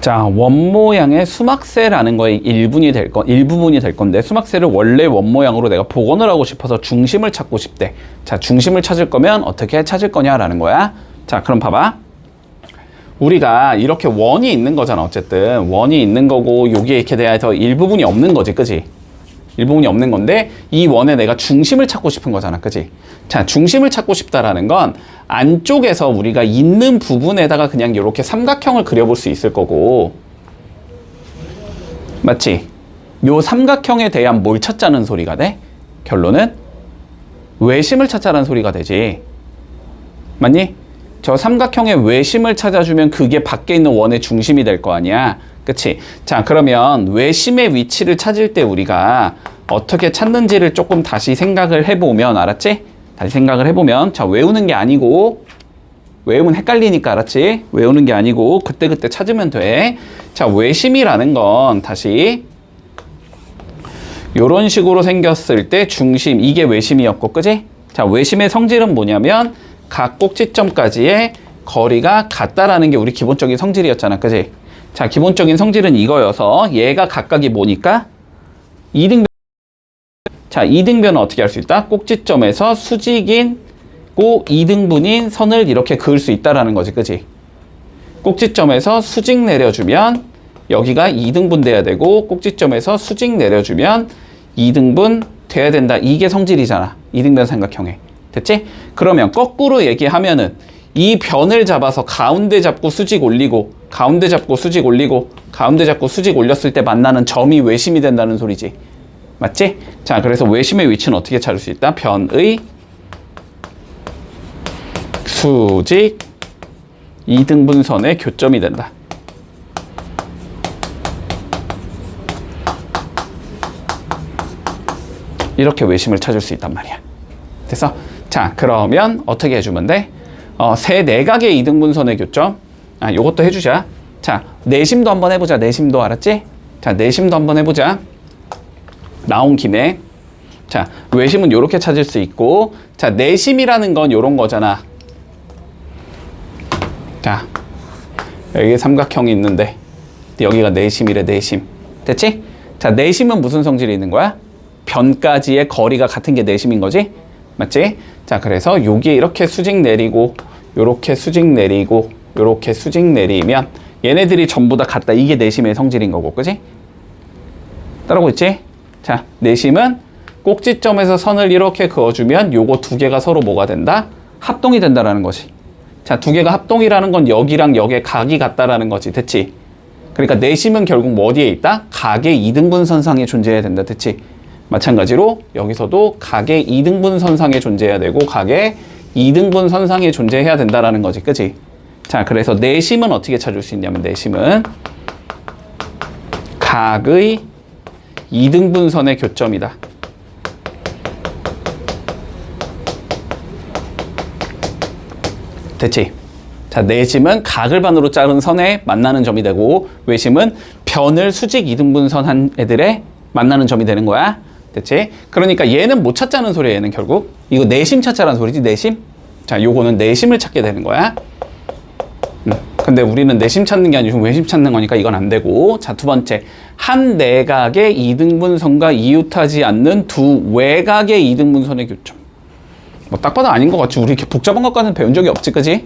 자, 원 모양의 수막세라는 거의 일부분이 될 건데, 수막세를 원래 원 모양으로 내가 복원을 하고 싶어서 중심을 찾고 싶대. 자, 중심을 찾을 거면 어떻게 찾을 거냐라는 거야. 자, 그럼 봐봐. 우리가 이렇게 원이 있는 거잖아. 어쨌든 원이 있는 거고, 여기에 이렇게 대해서 일부분이 없는 거지, 그지? 일부분이 없는 건데, 이 원에 내가 중심을 찾고 싶은 거잖아, 그지? 자, 중심을 찾고 싶다라는 건 안쪽에서 우리가 있는 부분에다가 그냥 이렇게 삼각형을 그려볼 수 있을 거고, 맞지? 요 삼각형에 대한 뭘 찾자는 소리가 돼? 결론은 외심을 찾자는 소리가 되지. 맞니? 저 삼각형의 외심을 찾아주면 그게 밖에 있는 원의 중심이 될 거 아니야. 그치? 자, 그러면 외심의 위치를 찾을 때 우리가 어떻게 찾는지를 조금 다시 생각을 해보면, 알았지? 다시 생각을 해보면, 자, 외우는 게 아니고, 외우면 헷갈리니까, 알았지? 외우는 게 아니고 그때그때 찾으면 돼. 자, 외심이라는 건 다시 요런 식으로 생겼을 때 중심, 이게 외심이었고, 그지? 자, 외심의 성질은 뭐냐면 각 꼭지점까지의 거리가 같다라는 게 우리 기본적인 성질이었잖아, 그지? 자, 기본적인 성질은 이거여서 얘가 각각이 뭐니까? 이등변. 자, 이등변은 어떻게 할 수 있다? 꼭지점에서 수직인 이등분인 선을 이렇게 그을 수 있다라는 거지, 그지? 꼭지점에서 수직 내려주면 여기가 2등분 돼야 되고, 꼭지점에서 수직 내려주면 2등분 돼야 된다. 이게 성질이잖아, 이등변 삼각형에. 됐지? 그러면 거꾸로 얘기하면은 이 변을 잡아서 가운데 잡고 수직 올리고, 가운데 잡고 수직 올리고, 가운데 잡고 수직 올렸을 때 만나는 점이 외심이 된다는 소리지. 맞지? 자, 그래서 외심의 위치는 어떻게 찾을 수 있다? 변의 수직 이등분선의 교점이 된다. 이렇게 외심을 찾을 수 있단 말이야. 됐어? 자, 그러면 어떻게 해주면 돼? 세 내각의 이등분선의 교점. 아, 요것도 해주자. 자, 내심도 한번 해보자. 내심도, 알았지? 자, 내심도 한번 해보자. 나온 김에. 자, 외심은 요렇게 찾을 수 있고, 자, 내심이라는 건 요런 거잖아. 자, 여기 삼각형이 있는데 여기가 내심이래, 내심. 됐지? 자, 내심은 무슨 성질이 있는 거야? 변까지의 거리가 같은 게 내심인 거지? 맞지? 자, 그래서 여기에 이렇게 수직 내리고, 요렇게 수직 내리고, 요렇게 수직 내리면 얘네들이 전부 다 같다. 이게 내심의 성질인 거고, 그지? 따라오고 있지? 자, 내심은 꼭지점에서 선을 이렇게 그어주면 요거 두 개가 서로 뭐가 된다? 합동이 된다라는 거지. 자, 두 개가 합동이라는 건 여기랑 여기의 각이 같다라는 거지. 됐지? 그러니까 내심은 결국 뭐 어디에 있다? 각의 이등분선상에 존재해야 된다. 됐지? 마찬가지로 여기서도 각의 이등분선상에 존재해야 되고, 각의 이등분선상에 존재해야 된다라는 거지. 그치? 자, 그래서 내심은 어떻게 찾을 수 있냐면, 내심은 각의 이등분선의 교점이다. 됐지? 자, 내심은 각을 반으로 자른 선에 만나는 점이 되고, 외심은 변을 수직 이등분선 한 애들의 만나는 점이 되는 거야. 됐지? 그러니까 얘는 못 찾자는 소리야. 얘는 결국 이거 내심 찾자라는 소리지. 내심. 자, 요거는 내심을 찾게 되는 거야. 근데 우리는 내심 찾는 게 아니고 외심 찾는 거니까 이건 안 되고. 자, 두 번째, 한 내각의 이등분선과 이웃하지 않는 두 외각의 이등분선의 교점. 뭐 딱 봐도 아닌 것 같지. 우리 이렇게 복잡한 것까지는 배운 적이 없지, 그지?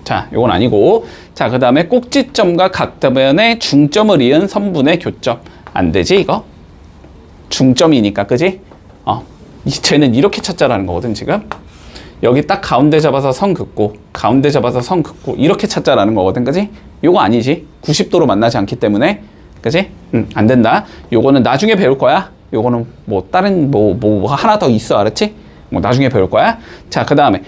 자, 요건 아니고. 자, 그 다음에 꼭지점과 각변의 중점을 이은 선분의 교점. 안 되지, 이거? 중점이니까, 그지? 쟤는 이렇게 찾자라는 거거든, 지금. 여기 딱 가운데 잡아서 선 긋고, 가운데 잡아서 선 긋고, 이렇게 찾자라는 거거든, 그지? 요거 아니지. 90도로 만나지 않기 때문에, 그지? 안 된다. 요거는 나중에 배울 거야. 요거는 뭐, 다른, 뭐 하나 더 있어, 알았지? 뭐, 나중에 배울 거야. 자, 그 다음에,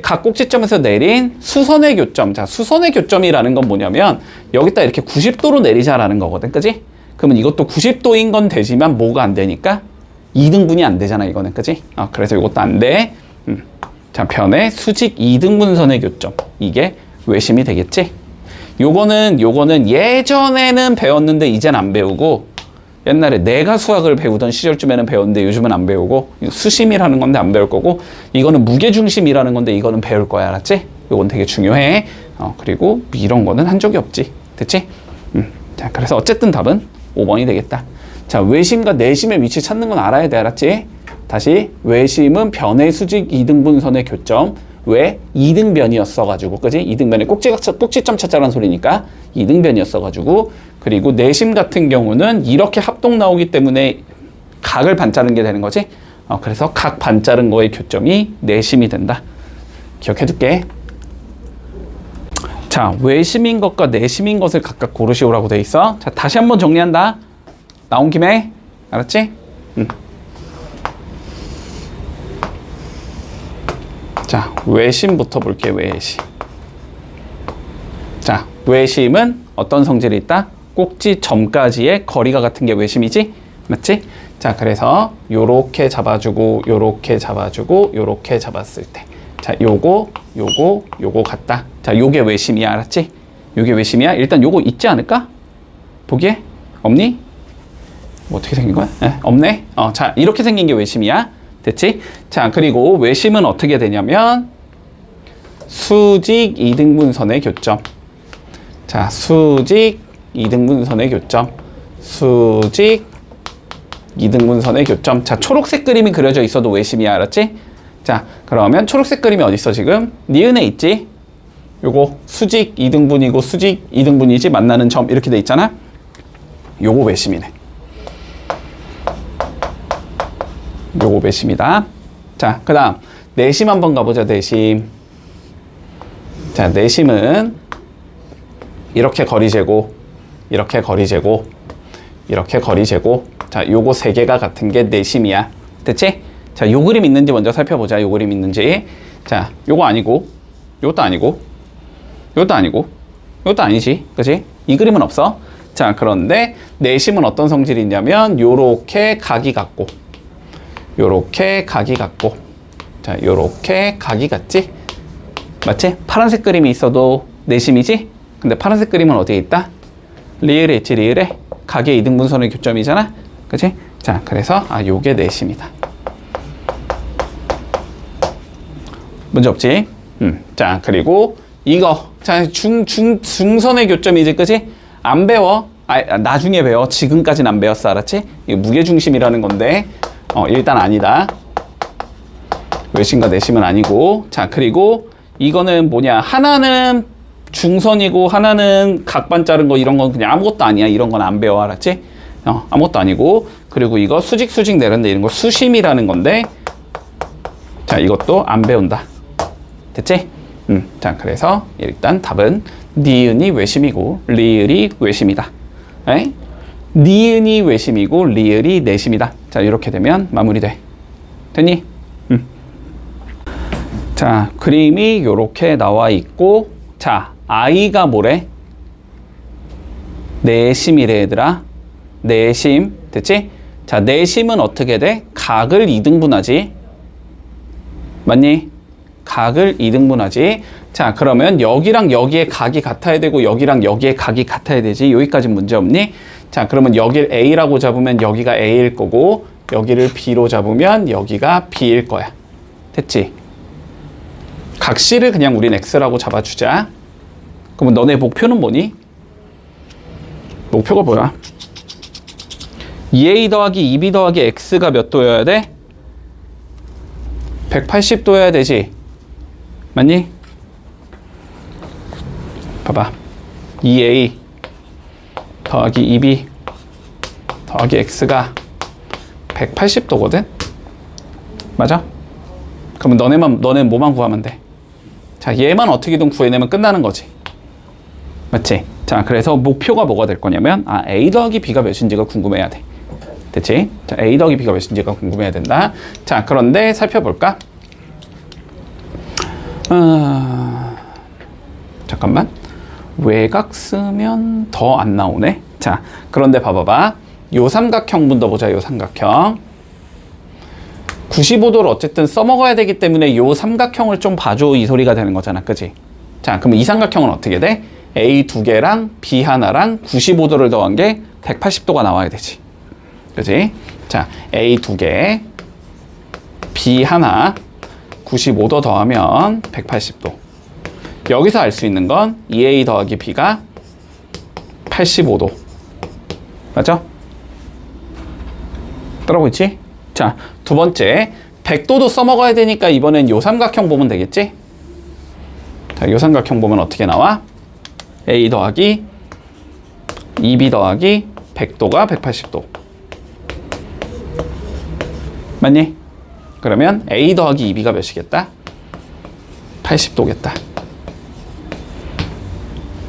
각 꼭지점에서 내린 수선의 교점. 자, 수선의 교점이라는 건 뭐냐면, 여기다 이렇게 90도로 내리자라는 거거든, 그지? 그러면 이것도 90도인 건 되지만 뭐가 안 되니까 2등분이 안 되잖아, 이거는. 그지? 그래서 이것도 안 돼. 자, 변의 수직 2등분선의 교점. 이게 외심이 되겠지? 요거는 예전에는 배웠는데 이젠 안 배우고, 옛날에 내가 수학을 배우던 시절쯤에는 배웠는데 요즘은 안 배우고, 수심이라는 건데 안 배울 거고, 이거는 무게중심이라는 건데 이거는 배울 거야, 알았지? 요건 되게 중요해. 그리고 이런 거는 한 적이 없지. 됐지? 자, 그래서 어쨌든 답은 5번이 되겠다. 자, 외심과 내심의 위치 찾는 건 알아야 돼. 알았지? 다시 외심은 변의 수직 이등분선의 교점. 왜? 이등변이었어가지고, 그지? 이등변에 꼭지점 찾자라는 소리니까 이등변이었어가지고. 그리고 내심 같은 경우는 이렇게 합동 나오기 때문에 각을 반자른 게 되는 거지. 그래서 각 반자른 거의 교점이 내심이 된다. 기억해둘게. 자, 외심인 것과 내심인 것을 각각 고르시오라고 돼 있어. 자, 다시 한번 정리한다. 나온 김에. 알았지? 자, 외심부터 볼게. 외심. 자, 외심은 어떤 성질이 있다? 꼭지점까지의 거리가 같은 게 외심이지? 맞지? 자, 그래서 요렇게 잡아주고 요렇게 잡아주고 요렇게 잡았을 때, 자, 요거 같다. 자, 요게 외심이야. 알았지? 요게 외심이야. 일단 요거 있지 않을까? 보기에? 없니? 뭐 어떻게 생긴 거야? 네, 없네. 자, 이렇게 생긴 게 외심이야. 됐지? 자, 그리고 외심은 어떻게 되냐면 수직 이등분선의 교점. 자, 수직 이등분선의 교점. 수직 이등분선의 교점. 자, 초록색 그림이 그려져 있어도 외심이야. 알았지? 자, 그러면 초록색 그림이 어디 있어 지금? 니은에 있지? 요거 수직 이등분이고 수직 이등분이지, 만나는 점 이렇게 돼 있잖아. 요거 외심이네. 요거 외심이다. 자, 그 다음 내심 한번 가보자. 내심. 자, 내심은 이렇게 거리 재고, 이렇게 거리 재고, 이렇게 거리 재고. 자, 요거 세 개가 같은 게 내심이야. 됐지? 자, 요 그림 있는지 먼저 살펴보자. 요 그림 있는지. 자, 요거 아니고, 요것도 아니고, 요것도 아니고, 요것도 아니지. 그치? 이 그림은 없어. 자, 그런데 내심은 어떤 성질이 있냐면 요렇게 각이 같고, 요렇게 각이 같고, 자, 요렇게 각이 같지? 맞지? 파란색 그림이 있어도 내심이지? 근데 파란색 그림은 어디에 있다? 리을에 있지. 리을에 각의 이등분선의 교점이잖아. 그치? 자, 그래서 요게 내심이다. 문제 없지? 자, 그리고 이거. 자, 중선의 교점이지. 그치? 안 배워. 나중에 배워. 지금까지는 안 배웠어. 알았지? 이거 무게중심이라는 건데 일단 아니다. 외심과 내심은 아니고. 자, 그리고 이거는 뭐냐, 하나는 중선이고 하나는 각반 자른 거, 이런 건 그냥 아무것도 아니야. 이런 건 안 배워. 알았지? 아무것도 아니고. 그리고 이거 수직 내렸는데 이런 거 수심이라는 건데, 자, 이것도 안 배운다. 됐지? 자, 그래서 일단 답은 니은이 외심이고 리을이 외심이다. 에이? 니은이 외심이고 리을이 내심이다. 자, 이렇게 되면 마무리돼. 됐니? 자, 그림이 이렇게 나와 있고, 자, 아이가 뭐래? 내심이래. 얘들아, 내심. 됐지? 자, 내심은 어떻게 돼? 각을 이등분하지. 맞니? 각을 이등분하지. 자, 그러면 여기랑 여기에 각이 같아야 되고 여기랑 여기에 각이 같아야 되지. 여기까지 문제 없니? 자, 그러면 여기를 A라고 잡으면 여기가 A일 거고, 여기를 B로 잡으면 여기가 B일 거야. 됐지? 각시를 그냥 우린 X라고 잡아주자. 그러면 너네 목표는 뭐니? 목표가 뭐야? 2A 더하기 2B 더하기 X가 몇 도여야 돼? 180도여야 되지. 맞니? 봐봐. 2A 더하기 2B 더하기 X가 180도거든? 맞아? 그러면 너네 뭐만 구하면 돼? 자, 얘만 어떻게든 구해내면 끝나는 거지. 맞지? 자, 그래서 목표가 뭐가 될 거냐면, A 더하기 B가 몇인지가 궁금해야 돼. 됐지? 자, A 더하기 B가 몇인지가 궁금해야 된다. 자, 그런데 살펴볼까? 잠깐만. 외곽 쓰면 더 안 나오네. 자, 그런데 봐봐봐. 요 삼각형 문더 보자. 요 삼각형. 95도를 어쨌든 써먹어야 되기 때문에 요 삼각형을 좀 봐줘, 이 소리가 되는 거잖아. 그치? 자, 그럼 이 삼각형은 어떻게 돼? A 두 개랑 B 하나랑 95도를 더한 게 180도가 나와야 되지. 그치? 자, A 두 개, B 하나, 95도 더하면 180도. 여기서 알 수 있는 건 2A 더하기 B가 85도. 맞아? 따라오고 있지? 자, 두 번째 100도도 써먹어야 되니까 이번엔 요 삼각형 보면 되겠지? 자, 요 삼각형 보면 어떻게 나와? A 더하기 2B 더하기 100도가 180도 맞니? 그러면 A 더하기 2B가 몇이겠다? 80도겠다.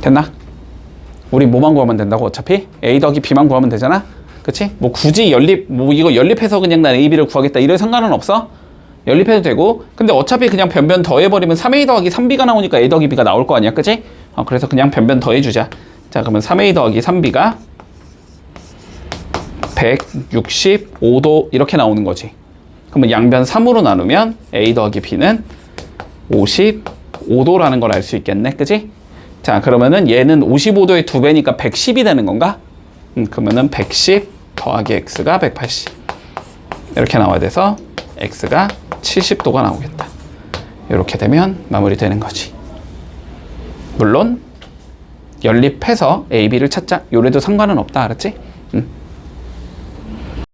됐나? 우리 뭐만 구하면 된다고? 어차피 A 더하기 B만 구하면 되잖아? 그치? 뭐 굳이 이거 연립해서 그냥 난 A, B를 구하겠다 이럴 상관은 없어. 연립해도 되고, 근데 어차피 그냥 변변 더해버리면 3A 더하기 3B가 나오니까 A 더하기 B가 나올 거 아니야, 그치? 그래서 그냥 변변 더해주자. 자, 그러면 3A 더하기 3B가 165도 이렇게 나오는 거지. 그러면 양변 3으로 나누면 A 더하기 B는 55도라는 걸 알 수 있겠네, 그치? 자, 그러면은 얘는 55도의 2배니까 110이 되는 건가? 그러면은 110 더하기 X가 180 이렇게 나와야 돼서 X가 70도가 나오겠다. 이렇게 되면 마무리되는 거지. 물론 연립해서 A, B를 찾자. 요래도 상관은 없다, 알았지?